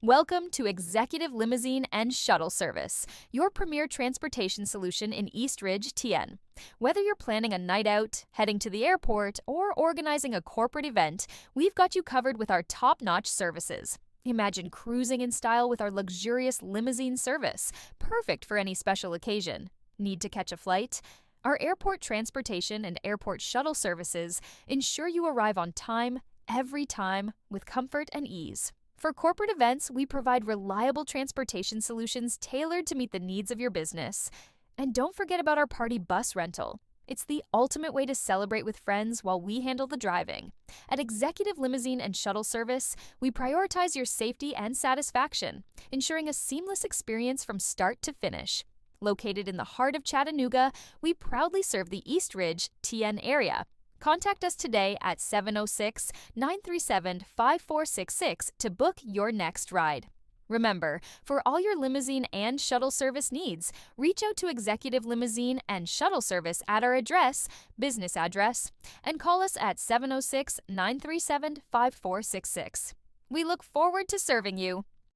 Welcome to Executive Limousine and Shuttle Service, your premier transportation solution in East Ridge, TN. Whether you're planning a night out, heading to the airport, or organizing a corporate event, we've got you covered with our top-notch services. Imagine cruising in style with our luxurious limousine service, perfect for any special occasion. Need to catch a flight? Our airport transportation and airport shuttle services ensure you arrive on time, every time, with comfort and ease. For corporate events, we provide reliable transportation solutions tailored to meet the needs of your business. And don't forget about our party bus rental. It's the ultimate way to celebrate with friends while we handle the driving. At Executive Limousine and Shuttle Service, we prioritize your safety and satisfaction, ensuring a seamless experience from start to finish. Located in the heart of Chattanooga, we proudly serve the East Ridge, TN area. Contact us today at 706-937-5466 to book your next ride. Remember, for all your limousine and shuttle service needs, reach out to Executive Limousine and Shuttle Service at our business address, and call us at 706-937-5466. We look forward to serving you.